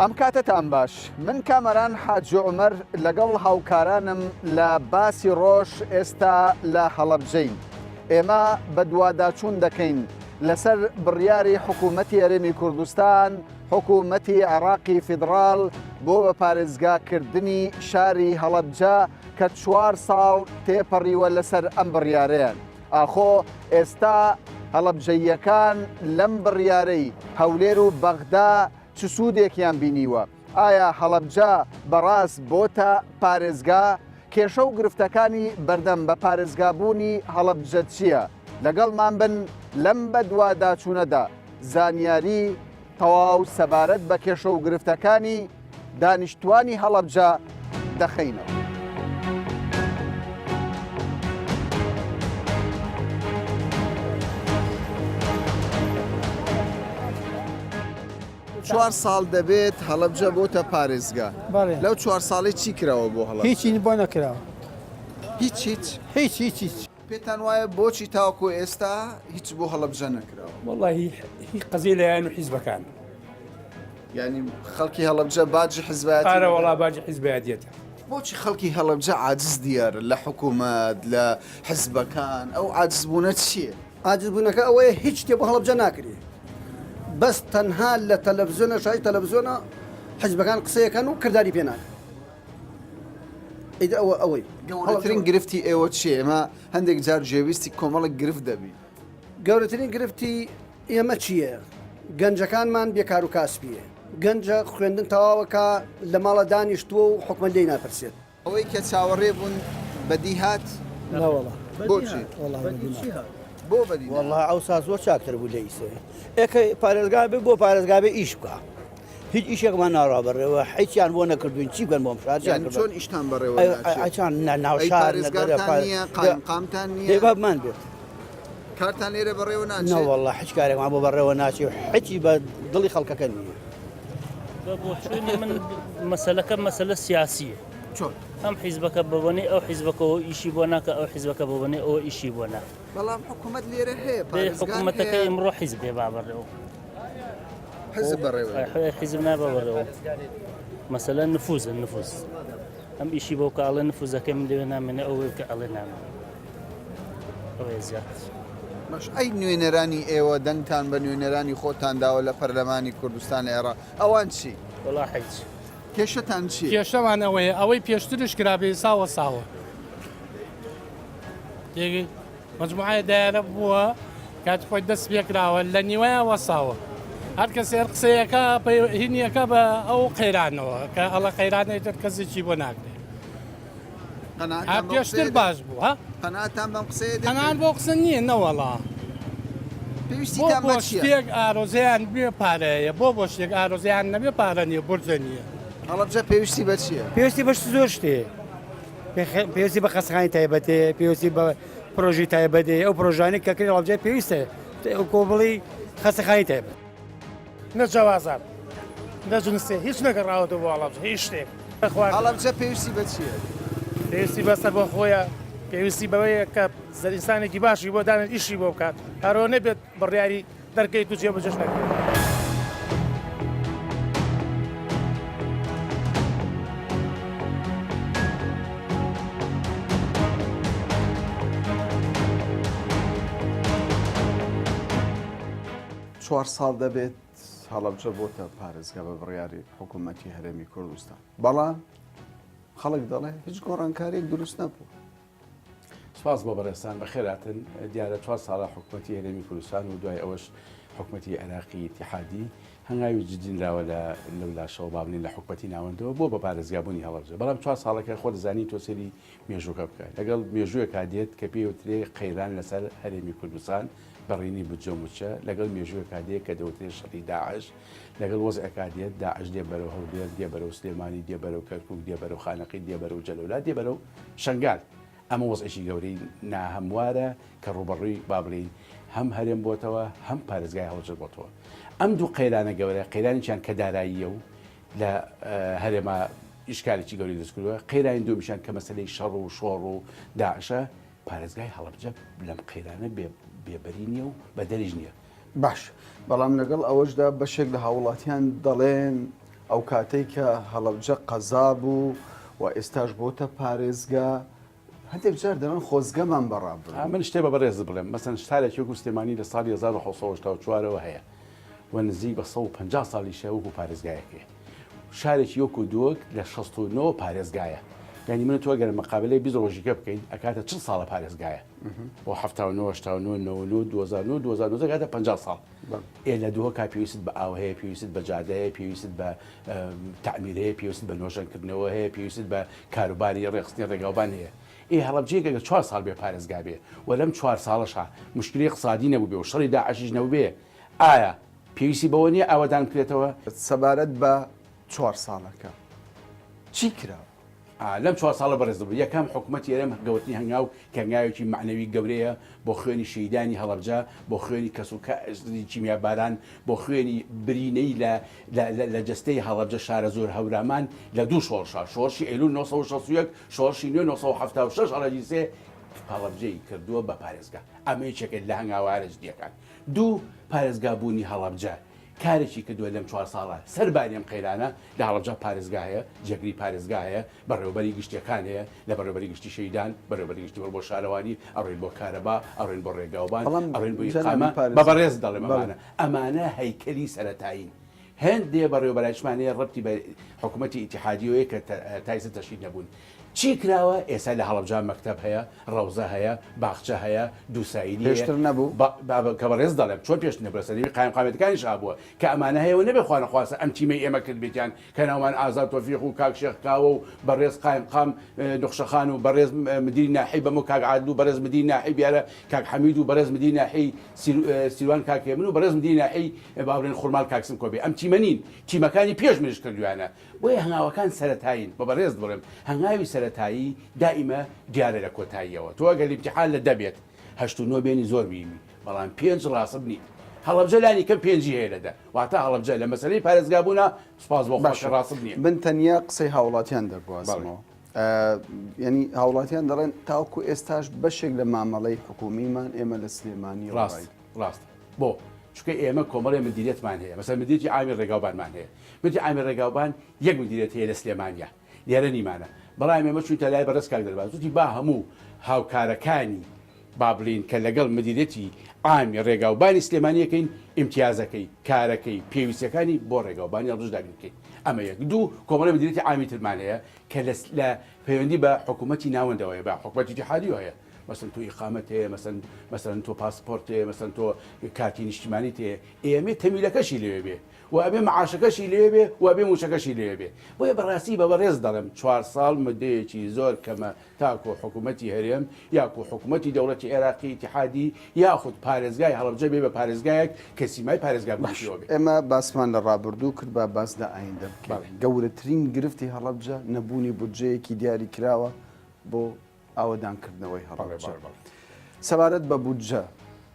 ئەم کاتتان باش من کامەران حاجی عومەر لەگەڵ هاوکارانم لە باسی ڕۆژ ئێستا لە هەڵەبجەین. ئێمە بە دوواداچوون دەکەین لەسەر بڕیاری حکوومەتی هەرێمی کوردستان، حکوومەتی عێراقی فیدراڵ بۆ بە پارێزگاکردنی شاری هەڵەبجە کە 4 ساڵ تێپەڕیوە لەسەر ئەم بڕیارەیان. ئاخۆ ئێستا هەڵەبجەیەکان لەم بڕیارەی هەولێر و بەغدا چ سوودێکیان بینیوە؟ ئایا هەڵەبجە بەڕاست بۆتە پارێزگا؟ کێشە و گرفتەکانی بەردەم بە پارێزگابوونی هەڵەبجە چییە؟ لەگەڵمان بن لەم بە دوواداچوونەدا زانیاری تەواو سەبارەت بە کێشە و گرفتەکانی دانیشتوانی هەڵەبجە دەخەینەوە. چوار ساڵ دەبێت هەڵەبجە بۆتە پارێزگا. لەو 4 ساڵی چی کراوە بۆ هەڵەبجە؟ هیچی بۆ نەکراوە. هیچ. پێتان وایە بۆچی تاوەکو ئێستا هیچ بۆ هەڵەبجە نەکراوە؟ والله هی قەزیە لەیان و حیزبەکان. یعنی خەڵکی هەڵەبجە باجی حیزبایەتی؟ ئارە وەڵا باجی حیزبایەتیەتە. بۆچی خەڵکی هەڵەبجە عاجز دیارە لە حکوومەت لە حیزبەکان؟ ئەو عاجزبوونە چییە؟ عاجزبوونەکە ئەوەیە هیچ شتێ بۆ هەڵەبجە ناکرێ. بەس تەنها لە تەلەڤیزۆنە شای تەلەڤیزۆنە حیزبەکان قسەیەکەن و کردداری پێ ناکەن. ئیدە ئەوەی گەورەترین گرفتی ئێوە چیە؟ ئێمە هەندێک جار جێویستی کۆمەڵک گرفت دەبی. گەورەترین گرفتی ئێمە چییە؟ گەنجەکانمان بێکار و کاسبیە. گەنجە خوێندن تەواوەکە لە ماڵە دانیشتووە و حکومە لێی ناپرسێت. ئەوەی کە چاوەڕێ بوون بەدی هات؟ نەوەڵا. بۆچی؟ بۆ بەدی؟ والله ئەو ساز زۆر چاکتر بوو لە ئیسێ. ئێکە پارێزگا بێ بۆ پارێزگا بێ ئیش بکە. هیچ ئیشێکمان ناڕا بەڕێوە هیچیان بۆ نەکردوین چی بکەن بۆم شار چۆن ئیشتان بەڕێوە ئەچان ناو شار قامتان نییە؟ بابمان بێت کارتان لێرە بەڕێوە ناچێت؟ نە والله هیچ کارێکمان بۆ بەڕێوە ناچێ و هیچی بە دڵی خەڵکەکە نییە. بۆچوونی من مەسەلەکە مەسەلە سیاسیە. چۆن؟ ئەم حیزبەکە ببنێ ئەو حیزبەکەەوە ئیشی بۆ ناکە، ئەو حیزبەکە ببنێ ئەوە ئیشی بۆ ناکە. بەڵام حکوومەت لێرە هەیە، حکوومەتەکە ئمڕۆ حیزبێ بابڕێەوە. حزب بەڕێوە حیزب نابە بەڕێەوە. مەسەلە نفوزە نفوز. ئەم ئیشی بۆ کە ئەڵێ نفوزەکە من لێوێ نامێنێ ئەوەی کە ئەڵێ نامێنێ. ئەوەیە زیات. باش ئەی نوێنەرانی ئێوە دەنگتان بە نوێنەرانی خۆتان داوە لە پەرلەمانی کوردستان عێراق، ئەوان چی؟ وەڵا هیچ. کێشەتان چی؟ کێشەمان ئەوەیە ئەوەی پێشترش کرابێ ساوە ساوە. تێگەی مەجموعە دایرە بووە کات خۆی دەست پێکراوە لە نیوەیە وەساوە. هەر کەس قسەیەەکە هینیەکە بە ئەو قەیرانەوە کە ئەڵە قەیرانەی تر کەسێکی بۆ ناکرێت. پێشتر باش بوو ها؟ قەناتان بەم قسەیە قەناعەت بۆ قسە نییە نەوەڵا. پێویستیتان بە چییە؟ شتێک ئارۆزیان بێ پارەیە، بۆ شتێک ئارۆزیان نەبێ پارە نییە بورجە نییە. هەڵەبجە پێویستی بە چییە؟ پێویستی بەش زۆر شتێ. پێویستی بە قەسەخانی تایبەتێ، پێویستی بە پرۆژی تایبەتێ، ئەو پرۆژانی کە کرد هەڵەبجە پێویستە کۆبڵی خەسەخانی تایبەت. نەجەوازات نەجنسێ هیچ نەگەڕاوەتەوە بۆ هەڵەبجە هیچ شتێک. هەڵەبجە پێویستی بە چییە؟ پێویستی بەسەر بۆ خۆیە، پێویستی بەوەیە کە زەریستانێکی باشی بۆ دانێت ئیشی بۆ بکات، هەرۆ نەبێت بڕیاری دەرکەیت و جێبەجێش نەکرێت. چوار ساڵ دەبێت هەڵەبجە بۆتە پارێزگا بە بڕیاری حکوومەتی هەرێمی کوردستان، بەڵام خەڵک دەڵێ هیچ گۆڕانکاریێک دروست نەبوو. سپاس بۆ بەڕێستان بەخێراتن. دیارە 4 ساڵە حکوومەتی هەرێمی کوردستان و دوای ئەوەش حکوومەتی عێراقی ئیتیحادی هەنگاوی جدینراوە لەو لاشەوە بابنین لە حکوومەتی ناوەندەوە بۆ بە پارێزگابوونی هەڵەبجە. بەڵام 4 ساڵەکە خۆ دەزانی تۆ سەری مێژووکە بکات لەگەڵ مێژوویەکا دێت کە پێوترێ قەیران لەسەر هەرێمی کوردستان بەڕینی بجۆموچە، لەگەڵ مێژوویەکا دێت کە دەوترێت شەڕی داعش، لەگەڵ وەزعەکا دێت داعش دێ بەرەو هەولێر، دێ بەرەو سلێمانی، دێ بەرەو کەرکووک، دێ بەرەو خانەقی، دێ بەرەو جەلەولا، دێ بەرەو شەنگال. ئەمە وەزعێکی گەورەی ناهەموارە کە ڕوبەڕووی بابڕین هەم هەرێم بۆتەوە هەم پارێزگای هەڵەبجە بۆتەوە. ئەم دوو قەیرانە گەورە، قەیرانێکیان کە داراییە و لە هەرێما ئیشکالێکی گەوری دەستکردووە، قەیرانی دوومیشان کە مەسەلەی شەڕ و شۆڕ و داعشە، پارێزگای هەڵەبجە لەم قەیرانە بێبەری نییە و بەدەریش نییە. باش، بەڵام لەگەڵ ئەوەشدا بەشێک لە هاوڵاتیان دەڵێن ئەو کاتێک کە هەڵەبجە قەزا بوو و ئێستاش بۆتە پارێزگا هەندێک جار دەڵێن خۆزگەمان بەڕابن. من شتێ بە بەڕێز بڵێم مەسەن شتارێکی وەکو سلێمانی لە ساڵی 1984ەوە هەیە و نزیک بە 150 ساڵی شەوەکو پارێزگایەکەی شارێکی وەکو دووەک لە 69 پارێزگایە یعنی من تۆ گەر مەقابلەی 20 ڕۆژیکە بکەین ئەکاتە 40 ساڵە پارێزگایە بۆ 1970 کاتە 50 ساڵ لە دووە کا پێویست بە ئاو هەیە پێویست بە جادەیە پێویست بە تعمیرەیە پێویست بە نۆژەنکردنەوە هەیە پێویست بە کاروباری ڕێخستنی ڕێگاوبان هەیە هەڵەبجەیەکە 4 ساڵ بێ پارێزگا بێ و لەم 4 ساڵەشە مشکلی اقتصادی نەبوو بێ و شەڕی داعشیش نەبوو بێ ئایا پێویستی بەوە نییە ئاوادان بکرێتەوە سەبارەت بە 4 ساڵەکە چی کرا؟ لەم 4 ساڵە بەڕێز بوو یەکەم حکوومەتی ئێرەم گەوتنی هەنگاو کەنگاوێکی معنەوی گەورەیە بۆ خوێنی شەیدانی هەڵەبجە بۆ خوێنی کەسوکاری چیمیاباران بۆ خوێنی برینەی لە جستەی هەڵەبجە شارە زۆر هەورامان لە دوو شۆڕشە شۆڕشی ئەیلول 1960 شۆڕشی 1976 ئەڵەجیسێ هەڵەبجەی کردووە بە پارێزگا ئەمە یەکێک لە هەنگاوارە جدیەکان دوو پارێزگا بوونی هەڵەبجە کارێکی کردووە لەم 4 ساڵە سەرباریم قەیرانە لە هەڵەبجە پارێزگایە جێگری پارێزگایە بەڕێوەبەری گشتیەکان هەیە لە بەڕێوەبەری گشتی شەیدان بەڕێوەبەری گشتی بۆ شارەوانی ئەڕێن بۆ کارەبا ئەڕێن بۆ ڕێگاوبان ئەڕێن بۆ ئیقامە بە بەڕێز دەڵێم ئەمانە هەیکەلی سەرەتایین هەندێ بەڕێوەبەرایشمانەیە ڕەبتی بە حکوومەتی ئیتیحادیەوە کە تایسە تەشکیل نەبوون چی کراوە ئێستا لە هەڵەبجە مەکتەب هەیە ڕەوزە هەیە باخچە هەیە دووسایدی پێشتر نەبوو کە بەڕێز دەڵێم چۆن پێش نەبرسەری قایمقامەتەکانیش هابووە کە ئەمانە هەیە و نەبێ خوانەخواسە ئەم تیمەی ئێمە کرد بێتیان کە ناومان ئازاد تۆفیق و کاک شێخکاوە و بەڕێز قایمقام نوخشەخان و بەڕێز مدیری ناحی بەمو کاک عادل و بەڕێز مدیری ناحی بیارە کاک حەمید و بەڕێز مدیری ناحی سیروان کاکێمن و بەڕێز مدیری ناحی باوڕێن خورمال کاکسم کۆبێ ئەم تیمە نین تیمەکانی پێش منش کردویانە بۆیە هەنگاوەکان سەرەتایین بە بەڕێز بڵێم هەنگاوی سەرەتایی دائیمە دیارە لە کۆتاییەوە تۆ ئەگەر ئیمتیحان لە دەبێت 89 بێنی زۆر بیمی بەڵام 5 ڕاست نیت هەڵەبجە لانی کەم 5 هەیە لەدە واتە هەڵەبجە لە مەسەلەی پارێزگابوونا سوپاس بۆ خۆش ڕاست نییە من تەنیا قسەی هاوڵاتیان دەگوازمەوە ینی هاوڵاتیان دەڵێن تاوکو ئێستاش بەشێک لە مامەڵەی حکومیمان ئێمە لە سلێمانی ڕاست بۆ چونکە ئێمە کۆمەڵی مدیریەتمان هەیە مەسەن مدیریەتی ئامی ڕێگاوبانمان هەیە مدیریەتی ئامی ڕێگاوبان یەک مدیریەت هەیە لە سلێمانیا لێرە نیمانە بەڵام ئێمە چوویتە لای بەڕێز کاک دەرباز وتی با هەموو هاوکارەکانی با بڵین کە لەگەڵ مدیریەتی ئامی ڕێگاوبانی سلێمانیەکەین ئیمتیازەکەی کارەکەی پێویستەکانی بۆ ڕێگاوبانی هەڵبژداگیر بکەین ئەمە یەک دوو کۆمەڵی مدیریەتی ئامی ترمان هەیە کە لە پەیوەندی بە حکوومەتی ناوەندەوەیە بە حکوومەتی اتحادی هەیە مثلا تو ئیقامەت هەیە مثلا تۆ پاسپۆرت هەیە مثلا تۆ کارتی نیشتیمانیت هەیە ئێمە تەمیلەکەشی لێوێ بێ و ئەبێ معاشەکەشی لێ بێ و ئەبێ موشەکەشی لێ بێ بۆیە بەڕاستی بە بەڕێز دەڵێم 4 ساڵ مدەیەکی زۆر کەمە تاکو حکوومەتی هەرێم یاکو حکوومەتی دەوڵەتی عێراقی اتحادی یاخود پارێزگای هەڵەبجە بێ بە پارێزگایەک کە سیمای پارێزگا باشیەوە بێ ئێمە باسمان لە ڕابردوو کرد بە باس لە ئایندە گەورەترین گرفتی هەڵەبجە نەبوونی بودجەیەکی دیاری کراوە بۆ ئاوەدانکردنەوەی هەڵەبجە سەبارەت بە بودجە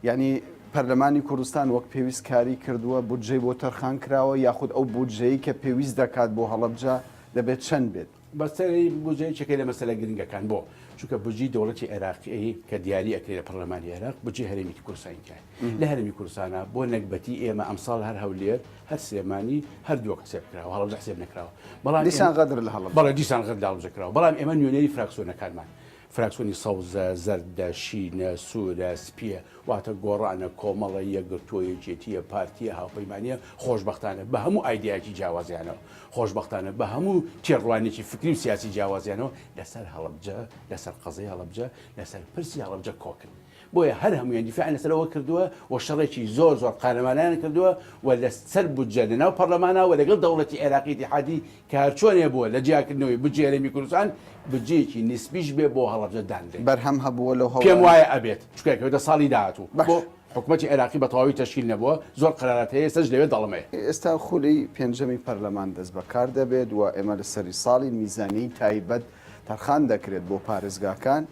ینی پەرلەمانی کوردستان وەک پێویست کاری کردووە بودجەی بۆ تەرخان کراوە یاخود ئەو بودجەیە کە پێویست دەکات بۆ هەڵەبجە دەبێت چەند بێت بەسەری بودجەی چەکەی لە مەسەلە گرنگەکان بۆ چونکە بودجی دەوڵەتی عێراقی کە دیاری ئەکرێت لە پەرلەمانی عێراق بودجی هەرێمی کوردستانی کرد لە هەرێمی کوردستانە بۆ نەکبەتی ئێمە ئەمساڵ هەر هەولێر هەر سلێمانی هەردووە حساب کراوە هەڵەبجە حساب نەکراوە بەڵام دیسان غەدر لە هەڵەبجە بەڵام دیسان غەدر لە هەڵەبجە کراوە بەڵام ئێمە نوێنەری فراکسیۆنەکانمان فراکسیۆنی سەوزە زەردە شینە سوورە سپیە واتە گۆڕانە کۆمەڵە یەکگرتووە جێتیە پارتیە هاوپەیمانیە خۆشبەختانە بە هەموو ئایدیاکی جیاوازیانەوە خۆشبەختانە بە هەموو تێڕوانێکی فکری و سیاسی جیاوازیانەوە لەسەر هەڵەبجە لەسەر قەزەی هەڵەبجە لەسەر پرسی هەڵەبجە کۆکن بۆیە هەر هەمویان دیفاعیان لەسەرەوە کردووە و شەڕێکی زۆر قارەمانیان کردووە و لەسەر بودجە لەناو پەرلەمانە و لەگەڵ دەوڵەتی عێراقی اتحادی کە هەرچۆنێ بووە لە جیاکردنەوەی بودجە هەرێمی کوردستان بودجەیەکی نسبیش بێ بۆ هەڵەبجە دانرێت بەرهەم هەبووە لەو پێم وایە ئەبێت چکەکەوتە ساڵی داهاتوو بۆ حکوومەتی عێراقی بە تەواوی تەشکیل نەبووە زۆر قەرارات هەیە ئێستاش لەوێ دەڵمەیە ئێستا خولی پێنجەمی پەرلەمان دەست بەکار دەبێت و ئێمە لە سەری ساڵی میزانی تایبەت تەرخان دەکرێت بۆ پارێزگاکان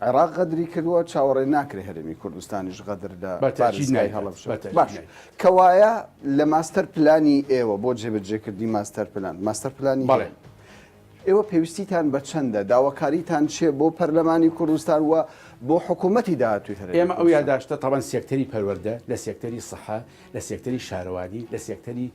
عێراق غەدری کردووە چاوەڕێ ناکرێت هەرێمی کوردستانیش غەدر لە پارێزگای هەڵەبجە باش کەوایە لە ماستەر پلانی ئێوە بۆ جێبەجێکردنی ماستەر پلانی ئێوە پێویستیتان بە چەندە داواکاریتان چێ بۆ پەرلەمانی کوردستان وە بۆ حکوومەتی داهاتووی هەرێمی ئێمە ئەو یاداشتە تاوان سێکتەری پەروەردە لە سێکتەری سەحا لە سێکتەری شارەوانی لە سێکتەری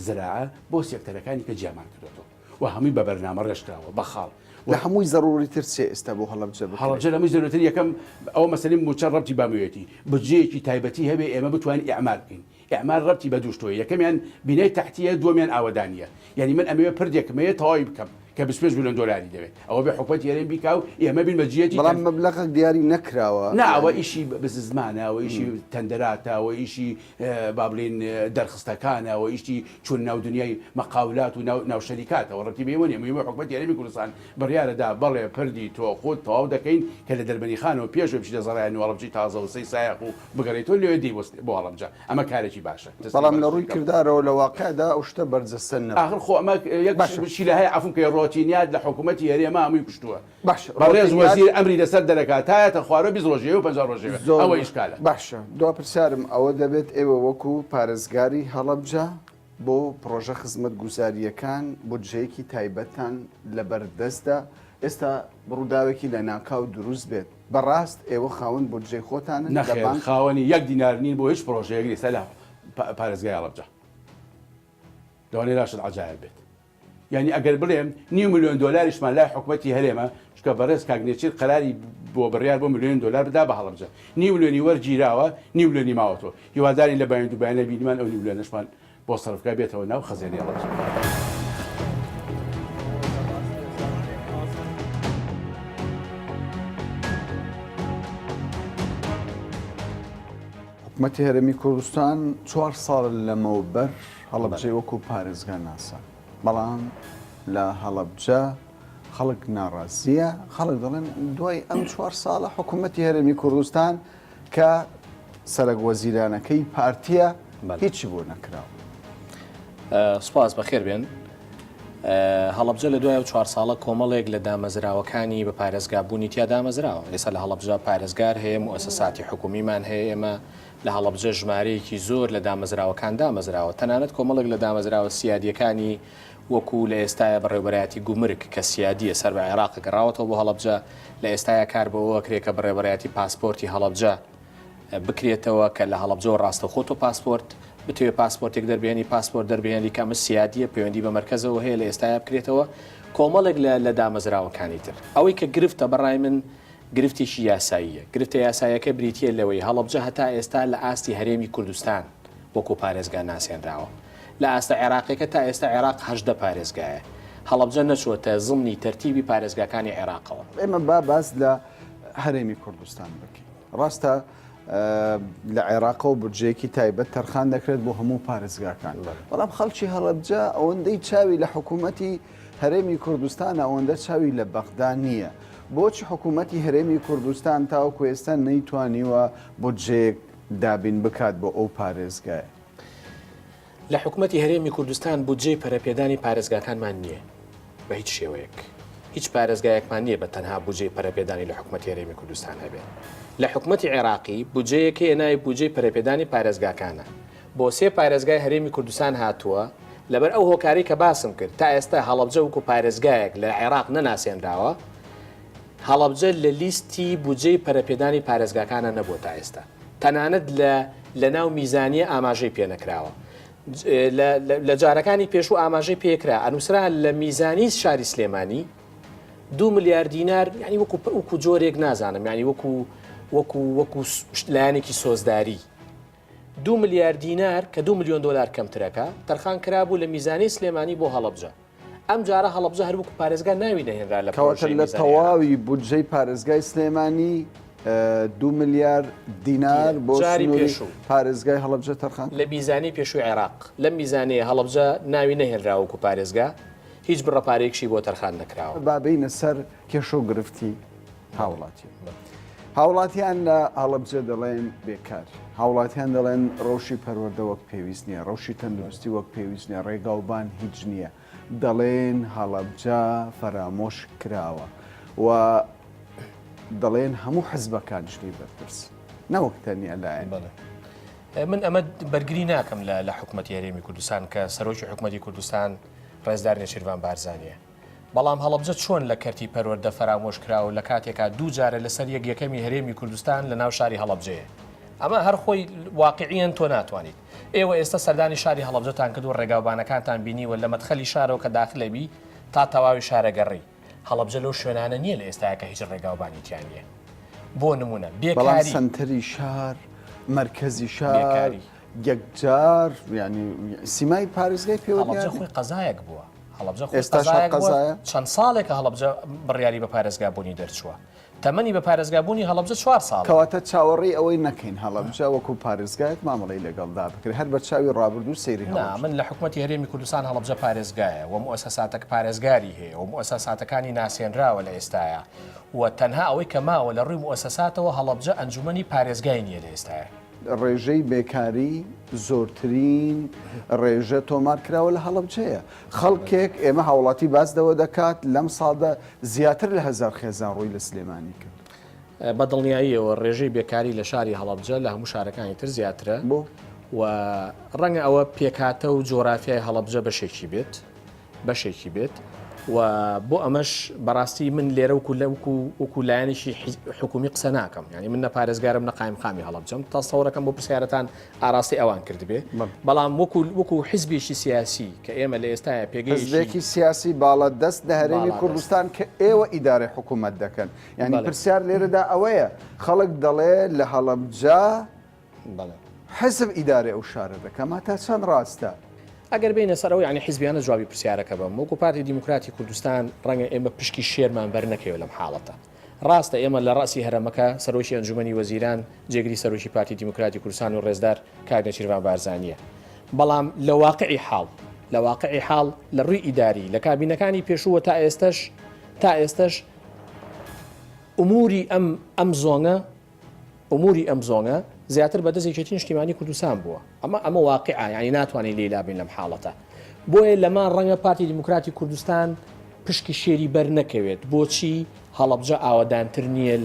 زراعە بۆ سێکتەرەکانی کە جیامان کردێتەوە و هەمووی بە بەرنامە ڕێژکراوە بە خاڵ لە هەمووی ضروری تر چێ ئێستا بۆ هەڵەبجە هەڵەبجە لەمەی زۆرتر یەکەم ئەو مەسەلەی موچە ڕەبتی باموێتی بجەیەکی تایبەتی هەبێ ئێمە بتوانین ئیعمال بکەین ئیعمال ڕەبتی بە دووشتۆی یەکەمیان بینەی تەحتیە دووەمیان ئاوەدانیە یعنی من ئەمەوێ پردێکمەیە تەواوی بکەم کە 25 میلیۆن دلاری دەوێت ئەوە بێ حکومەتی هەرێم بیکاو ئێمە بین بەجێتی بەڵام مەبلەغێک دیاری نەکراوە ناوە ئیشی بززمانەوە ئیشی تەندەراتەوە ئیشی با بڵین دەرخستەکانەوە ئیشی چون ناو دنیای مەقاولات و ناو شەریکاتەوە ڕەتی بێوە نیە میوە حکومەتی هەرێمی کوردستان بڕیارەدا بەڵێ پردی تۆ خۆت تەواو دەکەین کە لە دەربەنی خانەوە پێشەوە بچیتە زەڕای نوێڵەبجی تازە و سەی سایق و بگەڕێتەوە لێوێ دی بۆ هەڵەبجە ئەمە کارێکی باشە بەڵام لە ڕووی کردارەوە لە واقعدا ئەو شتە بەرجەستە نەبوو آخر خۆ ئەمە یەکشی لە هەیە عفوم کە ڕۆتینیات لە حکومەتی هەرێمە هەمووی کوشتووە باش بەڕێز وەزیر ئەمری لەسەر دەرەکات تایەتە خوارە 20 ڕۆژێ و 50 ڕۆژێ ئەوە ئیشکالە باشە دو پرسیارم ئەوە دەبێت ئێوە وەکو پارێزگاری هەڵەبجە بۆ پرۆژە خزمەت گوزاریەکان بودجەیەکی تایبەتان لە بەردەستدا ئێستا ڕووداوێکی لە ناکاو دروست بێت بەڕاست ئێوە خاون بودجەی خۆتانن نەخێر خاوەنی 1 دینار نین بۆ هیچ پرۆژەیەک لێستا لە پارێزگای هەڵەبجە لەوانەیە لاشت عەجایب بێت یعنی ئەگەر بڵێم 9 میلیۆن دلاریشمان لای حکومەتی هەرێمە چکە بەڕێز کاگنێچیر قەراری بۆ بڕیار بۆ میلیۆن دلار بدا بە هەڵەبجە 9 میلیۆنی وەرگیراوە 9 میلیۆنی ماوەتەوە هیواداری لە بەیان دووبیانە بینیمان ئەو 9 میلیۆنەشمان بۆ سەرفکای بێتەوە ناو خەزێنی هەڵەبجە حکومەتی هەرێمی کوردستان 4 ساڵ لەمەوبەر هەڵەبجەی وەکو پارێزگا ناسا بەڵام لە هەڵەبجە خەڵک ناڕازیە خەڵک دەڵێن دوای ئەم 4 ساڵە حکوومەتی هەرێمی کوردستان کە سەرک وەزیرانەکەی پارتیە هیچی بۆ نەکراوە. سوپاس بەخێر بێن هەڵەبجە لە دوای 4 ساڵە کۆمەڵێک لە دامەزراوەکانی بە پارێزگابوونی تیا دامەزراوە ئێستا لە هەڵەبجە پارێزگار هەیە مؤسساتی حکومیمان هەیە ئێمە لە هەڵەبجە ژمارەیەکی زۆر لە دامەزراوەکان دامەزراوە تەنانەت کۆمەڵێک لە دامەزراوە سیادیەکانی وەکو لە ئێستاە بەڕێوەبەرەتی گومرگ کە سیادیە سەر بە عێراق گەڕاوەتەوە بۆ هەڵەبجە لە ئێستاە کار بەوە کرێت کە بەڕێوەبەرەتی پاسپۆرتی هەڵەبجە بکرێتەوە کە لە هەڵەبجە ڕاستەخۆت و پاسپۆرت بتوێ پاسپۆرتێک دەربێنی پاسپۆرت دەربێنی کامە سیادیە پەیوەندی بە مەرکەزەوە هەیە لە ئێستاە بکرێتەوە کۆمەڵێک لە دامەزراوەکانی تر ئەوەی کە گرفتە بەڕای من گرفتێکی یاساییە گرفتە یاساییەکە بریتە لەوەی هەڵەبجە هەتا ئێستا لە ئاستی هەرێمی کوردستان وەکو پارێزگا ناسێنراوە لە ئاستە عێراقەکە تا ئێستا عێراق 18 پارێزگایە هەڵەبجە نەچۆتە زمنی تەرتیبی پارێزگاکانی عێراقەوە ئێمە باس لە هەرێمی کوردستان بکەین ڕاستە لە عێراقە و بودجەیەکی تایبەت تەرخان دەکرێت بۆ هەموو پارێزگاکان بەڵام خەڵکی هەڵەبجە ئەوەندەی چاوی لە حکوومەتی هەرێمی کوردستان ئەوەندە چاوی لە بەغدا نییە بۆچی حکوومەتی هەرێمی کوردستان تاوەکو ئێستا نەیتوانیوە بودجەیەک دابین بکات بۆ ئەو پارێزگایە لە حکوومەتی هەرێمی کوردستان بودجەی پەرەپێدانی پارێزگاکانمان نییە بە هیچ شێوەیەک هیچ پارێزگایەکمان نییە بە تەنها بودجەی پەرەپێدانی لە حکوومەتی هەرێمی کوردستان هەبێت لە حکوومەتی عێراقی بودجەیەکی هێنای بودجەی پەرەپێدانی پارێزگاکانە بۆ 3 پارێزگای هەرێمی کوردستان هاتووە لەبەر ئەو هۆکاری کە باسم کرد تا ئێستا هەڵەبجە وەکو پارێزگایەک لە عێراق نەناسێنراوە هەڵەبجە لە لیستی بودجەی پەرەپێدانی پارێزگاکانە نەبووە تا ئێستا تەنانەت لە ناو میزانیە ئاماژەی پێ نەکراوە لە جارەکانی پێشوو ئاماژەی پێکرا ئەنووسرا لە میزانی شاری سلێمانی 2 ملیار دینار ینی وەکو جۆرێک نازانم ینی وەکو لایەنێکی سۆزداری 2 ملیار دینار کە 2 میلیۆن دلار کەمترەکە تەرخان کرابوو لە میزانی سلێمانی بۆ هەڵەبجە ئەم جارە هەڵەبجە هەر وەکو پارێزگا ناوی نەهێنرا لە لە تەواوی بودجەی پارێزگای سلێمانی 2 میلیار دینار بۆ پارێزگای هەڵەبجە تەرخان لە میزانی پێشووی عێراق لە میزانەیە هەڵەبجە ناوی نەهێنرا وەکو پارێزگا هیچ بڕەپارێکشی بۆ تەرخان نەکراوە بابینە سەر کێشە و گرفتی هاوڵاتی هاوڵاتیان لە هەڵەبجە دەڵێن بێکار هاوڵاتیان دەڵێن ڕەوشی پەروەردە وەک پێویست نییە ڕەوشی تەندروستی وەک پێویست نییە ڕێگاوبان هیچ نییە دەڵێن هەڵەبجە فەرامۆش کراوە و دەڵێن هەموو حزبەکان شتی بەرپرس نەوەک تەنیا لایەن من ئەمە بەرگری ناکەم لە حکوومەتی هەرێمی کوردستان کە سەرۆکی حکوومەتی کوردستان ڕێزدار نێچیروان بارزانیە بەڵام هەڵەبجە چۆن لە کەرتی پەروەردە فرامۆش کراوە لە کاتێکا دوو جارە لەسەر یەکەمی هەرێمی کوردستان لە ناو شاری هەڵەبجەیە ئەمە هەر خۆی واقعیان تۆ ناتوانیت ئێوە ئێستا سەردانی شاری هەڵەبجەتان کردو ڕێگاوبانەکانتان بینیوە لە مەدخەلی شارەوە کە داخلەبی تا تەواوی شارەگەڕی هەڵەبجە لەو شوێنانە نییە لە ئێستاکە هیچ ڕێگاوبانیتیان نیە بۆ نمونە بەڵام بێکاری سنتەری شار مرکزی شار بێکاری. یەکجار ینی سیمای پارێزگای هەڵەبجە پێوە خۆی قەزایەک بووە هەڵەبجە خۆی ئێستا قەزایەک بووە. قەزایە؟ چەند ساڵێکە هەڵەبجە بڕیاری بە پارێزگابوونی دەرچووە تەمەنی بە پارێزگابوونی هەڵەبجە 4 ساڵ کەواتە چاوەڕێی ئەوەی نەکەین هەڵەبجە وەکو پارێزگایەک مامەڵی لەگەڵدا بکرێت هەر بە چاوی ڕابردوو سەیری نا من لە حکوومەتی هەرێمی کوردستان هەڵەبجە پارێزگایە و مؤسساتێک پارێزگاری هەیە و مؤسساتەکانی ناسێنراوە لە ئێستاە و تەنها ئەوەی کە ماوە لە ڕووی مؤسساتەوە هەڵەبجە ئەنجومەنی پارێزگای نیە لە ئێستاە ڕێژەی بێکاری زۆرترین ڕێژە تۆمار کراوە لە هەڵەبجەیە خەڵکێک ئێمە هاوڵاتی باسدەوە دەکات لەم ساڵدا زیاتر لە 1000 خێزان ڕووی لە سلێمانی کرد بە دڵنیاییەوە ڕێژەی بێکاری لە شاری هەڵەبجە لە هەموو شارەکانی تر زیاترە بۆ و ڕەنگە ئەوە پێکاتە و جۆرافیای هەڵەبجە بەشێکی بێت و بۆ ئەمەش بەڕاستی من لێرە وەکو لایەنێکی حکومی قسە ناکەم ینی من نە پارێزگارم نە قایمقامی هەڵەبجەم تاسەوەرەکەم بۆ پرسیارەتان ئاراستی ئەوان کردبێ بەڵام وەکو حیزبێکی سیاسی کە ئێمە لە ئێستاە حزبێکی سیاسی باڵە دەست لە هەرێمی کوردستان کە ئێوە ئیدارەی حکوومەت دەکەن یعنی پرسیار لێرەدا ئەوەیە خەڵک دەڵێ لە هەڵەبجە حزب ئیدارە ئەو شارە دەکەم تا چەند ڕاستە ئەگەر بینە سەرەوە ینی حیزبیانە جوابی پرسیارەکە بم وەکو پارتی دیموکراتی کوردستان ڕەنگە ئێمە پشکی شێرمان بەرنەکەوێت لەم حاڵەتە ڕاستە ئێمە لە ڕاستی هەرەمەکە سەرۆکی ئەنجومەنی وەزیران جێگری سەرۆکی پارتی دیموکراتی کوردستان و ڕێزدار کاک نەچیروان بارزانیە بەڵام لە واقعی حاڵ لە ڕووی ئیداری لە کابینەکانی پێشووە تا ئێستش ئوموری ئەم زۆنە زیاتر بەدەست یەکێتی نیشتیمانی کوردستان بووە ئەمە واقعە ینی ناتوانین لێلابین لەم حاڵەتە بۆیە لەمان ڕەنگە پارتی دیموکراتی کوردستان پشکی شێری بەر نەکەوێت بۆچی هەڵەبجە ئاوادانتر نییە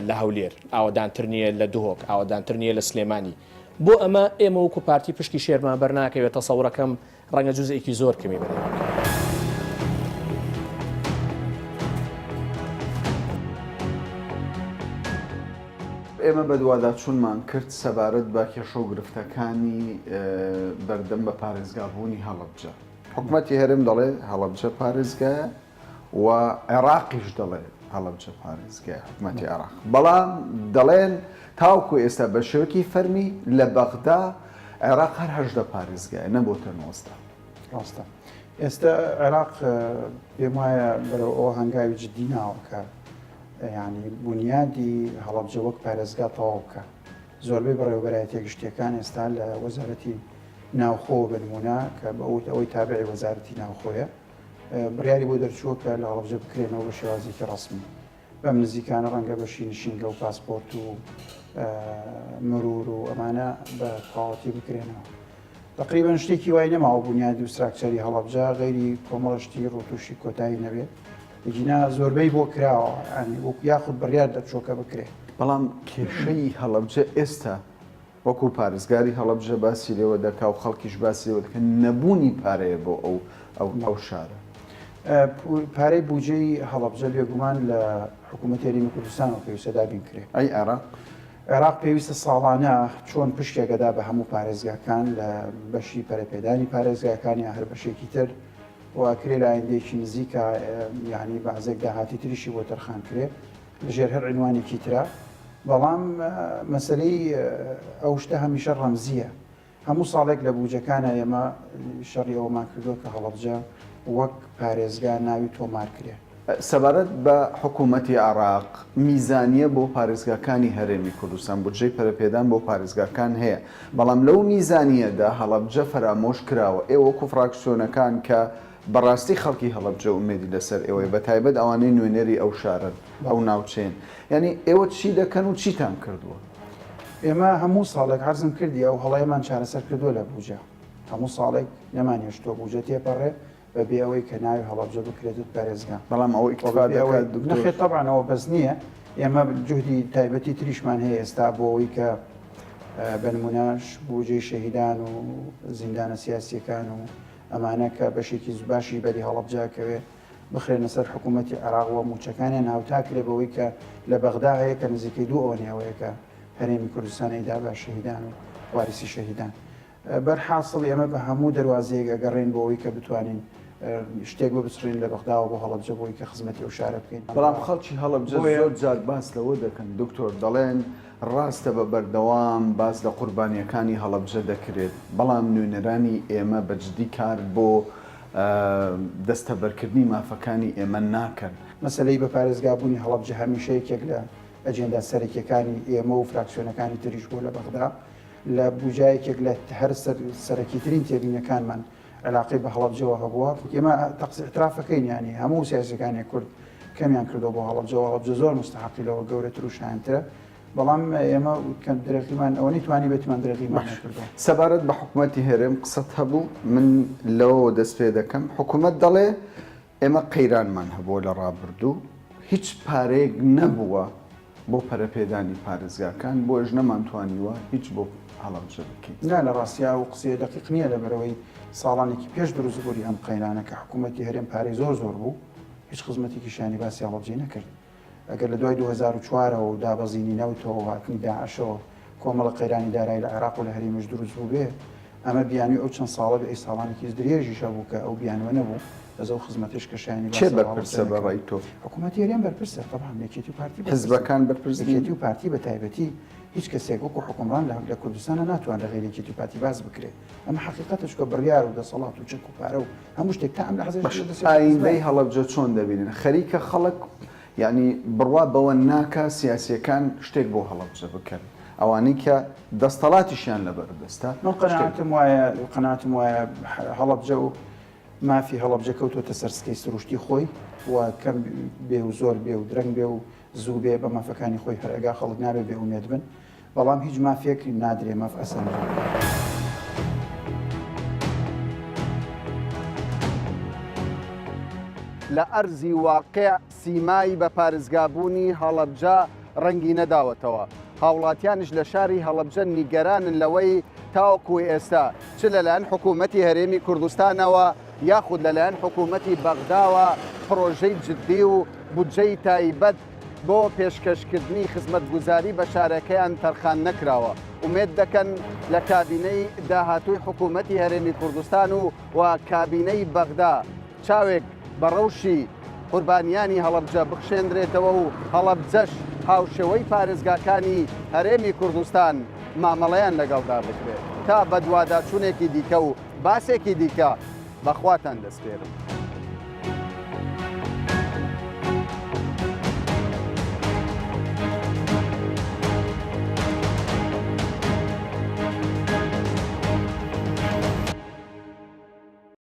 لە هەولێر ئاوادانتر نییە لە دوهۆک ئاوادانتر نییە لە سلێمانی بۆ ئەمە ئێمە وەکو پارتی پشکی شێرمان بەر ناکەوێت تەسەوڕەکەم ڕەنگە جوزئێکی زۆر کەمی بەرەوە ئێمە بە دووادا چوونمان کرد سەبارەت بە کێشە و گرفتەکانی بەردەم بە پارێزگابوونی هەڵەبجە حکوومەتی هەرێم دەڵێ هەڵەبجە پارێزگایە و عێراقیش دەڵێ هەڵەبجە پارێزگایە حکوومەتی عێراق بەڵام دەڵێن تاوکو ئێستا بە شێوەکی فەرمی لە بەغدا عێراق هەر 18 پارێزگایە نەبووتە 90 ڕاستە ئێستا عێراق پێم وایە بەرەو ئەوە هەنگاوی جددی ناوەکە ینی بنیادی هەڵەبجە وەک پارێزگا تەواو بکە زۆربەی بەڕێوەبەرایەتە گشتیەکان ئێستا لە وەزارەتی ناوخۆ بنمونە کە بە ئەوەی تابعی وەزارەتی ناوخۆیە بڕیاری بۆ دەرچووە کە لە هەڵەبجە بکرێنەوە بە شێوازێکی ڕسمی بەم نزیکانە ڕەنگە بەشی نشینگە و پاسپۆرت و مرور و ئەمانە بە تەواوەتی بکرێنەوە تقریبا شتێکی وای نەماوە بنیادی و ستراکچەری هەڵەبجە غەیری کۆمەڵشتی ڕۆتوشی کۆتایی نەبێت جینا زۆربەی بۆ کراوە ینی وەکو یاخود بڕیار دەرچۆکە بکرێت بەڵام کێشەی هەڵەبجە ئێستا وەکو پارێزگاری هەڵەبجە باسی لێوە دەکا و خەڵکیش باسی لێوە دەکەن نەبوونی پارەیە بۆ ئەو شارە پارەی بودجەی هەڵەبجە بێگومان لە حکوومەتی هەرێمی کوردستانەوە پێویستە دابین کرێت ئەی عێراق پێویستە ساڵانە چۆن پشتێکەدا بە هەموو پارێزگاکان لە بەشی پەرەپێدانی پارێزگاکانی هەر بەشێکی تر واکرێ لە ئایندێکی نزیکە یعنی بەعزێک داهاتی تریشی بۆ تەرخان کرێ لەژێر هەر عنوانێکی ترە بەڵام مەسلەی ئەو شتە هەمیشە ڕەمزیە هەموو ساڵێک لە بودجەکانە ئێمە شەڕی ئەومان کردووە کە هەڵەبجە وەک پارێزگا ناوی تۆمار کرێ سەبارەت بە حکوومەتی عێراق میزانیە بۆ پارێزگاکانی هەرێمی کوردستان بودجەی پەرەپێدان بۆ پارێزگاکان هەیە بەڵام لەو میزانیەدا هەڵەبجە فرامۆش کراوە ئێوە وەکو فراکسیۆنەکان کە بەڕاستی خەڵکی هەڵەبجە ئومێدی لەسەر ئێوەی بە تایبەت ئەوانەی نوێنەری ئەو شارن ئەو ناوچێن یعنی ئێوە چی دەکەن و چیتان کردووە ئێمە هەموو ساڵێک هەرزم کردی ئەو هەڵەیەمان چارەسەر کردووە لە بودجە هەموو ساڵێک نەمانێشتۆ بودجە تێپەڕێ بەبێ ئەوەی کە ناوی هەڵەبجە بکرێتت پارێزگا بەڵام ئەوە نەخێت تەبعانەوە بەس نییە ئێمە جوهدی تایبەتی تریشمان هەیە ئێستا بۆ ئەوەی کە بە نمونەش بودجەی شەهیدان و زیندانە سیاسیەکان و ئەمانە کە بەشێکی باشی بەری هەڵەبجاکەوێ بخرێنە سەر حکوومەتتی عێراق و موچەکانیان هاوتاکرێ بەوەی کە لە بەغدا هەیە کە نزیکەی 2 ئەوەیەکە هەرێمی کوردستانیدا بە شەهیدان و وارسی شەهیدان. بەرحاصڵ ئێمە بە هەموو دەواازەیەک ئەگەڕێن بۆەوەی کە بتوانین شتێک بۆ بچڕین لە بەغداوە بۆ هەڵەبجە بۆی کە خزمەتی و شارە بکەین. بەڵام خەڵکی هەڵەبجە زۆر جار باس لەوە دەکەن دکتۆر دەڵێن ڕاستە بە بەردەوام باس لە قوربانیەکانی هەڵەبجە دەکرێت بەڵام نوێنەرانی ئێمە بەجددی کار بۆ دەستە بەرکردنی مافەکانی ئێمە ناکەن. مەسلەی بە پارێزگابوونی هەڵەبجە هەمیشەیەکێک لە ئەجێندا سەرەکیەکانی ئێمە و فراکسیۆنەکانی تریش بۆ لە بەغدا لە بوجایەکێک لە هەر سەرەکیترین تێبینەکانمان علاقی بە هەڵەبجەوە هەبووە. ئێمە اعترافەکەین ینی هەموو سیاسەکانی کورد کەمیان کردو بۆ هەڵەبجە زۆر مستحقی لەوە گەورەتر و شایەنترە. بەڵام ئێمە درێغیمان ئەوەی توانی بێتمان درێغیمان کردو. سەبارەت بە حکوومەتی هێرێم قسەت هەبوو من لەوە دەست پێ دەکەم حکوومەت دەڵێ ئێمە قەیرانمان هەبووە لە ڕابردوو هیچ پارێک نەبووە بۆ پەرەپێدانی پارێزگاکان بۆ ئەژ نەمانتوانیوە هیچ بۆ هەڵەبجە بکەین. نا لە ڕاستیا و قسەیە دقیق نییە لەبەرەوەی ساڵانێکی پێش دروستبووری ئەم قەیرانە کە حکوومەتی هەرێم پارەی زۆر بوو هیچ خزمەتێکی شانی باسی هەڵەبجەی نەکرد. ئەگەر لە دوای 2004 و دابەزینی نەوتەوە هاتنی داعشەوە کۆمەڵە قەیرانی دارایی لە عێراق و لە هەرێمیش دروست بوو بێ ئەمە بیانی ئەو چەند ساڵە بە ئەی ساڵانێکی درێژیشە بوو کە ئەو بیانوە نەبوو لەزەو خزمەتش کە شانی چێ بەرپرسە بەڕای تۆ حکوومەتی هەرێم بەرپرسە طبعا یەکێتی و پارتی حزبەکان بەرپرسێتی و پارتی بە تایبەتی هیچ کەسێک وەکو حکومڕان لە کوردستانە ناتوان لە غێرێکی پارتی باز بکرێت ئەمە حقیقەتش کە بڕیار و دەسەڵات و چەک و پارە و هەموو شتێک تا ئەم لە ئایندەی هەڵەبجە چۆن دەبینن خەریکە خەڵک یعنی بڕوا بەوە ناکە سیاسیەکان شتێک بۆ هەڵەبجە بکەن ئەوانەی کە دەستەڵاتیشیان لەبەردەستە قەناتم وایە هەڵەبجە و مافی هەڵەبجە کەوتوتە سەرسکەی سروشتی خۆی و کەم بێ و زۆر بێ و درەنگ بێ و زوو بێ بە مافەکانی خۆی هەرێگا خەڵک نابێ بێ ومێد بن بەڵام هیچ مافێکی نادرێ ماف ئەسەر لە ئەرزی واقع سیمای بە پارێزگابوونی هەڵەبجە ڕەنگی نەداوەتەوە هاوڵاتیانش لە شاری هەڵەبجە نیگەرانن لەوەی تاوەکو ئێستا چ لەلایەن حکوومەتی هەرێمی کوردستانەوە یاخود لەلایەن حکوومەتی بەغداوە پرۆژەی جددی و بودجەی تایبەت بۆ پێشکەشکردنی خزمەتگوزاری بە شارەکەیان تەرخان نەکراوە ومێد دەکەن لە کابینەی داهاتووی حکوومەتی هەرێمی کوردستان و کابینەی بەغدا چاوێک بە ڕەوشی قوربانیانی هەڵەبجە بخشێندرێتەوە و هەڵەبجەش هاوشێوەی پارێزگاکانی هەرێمی کوردستان مامەڵەیان لەگەڵدا بکرێت تا بە دوواداچوونێکی دیکە و باسێکی دیکە بەخواتان دەستپێرم.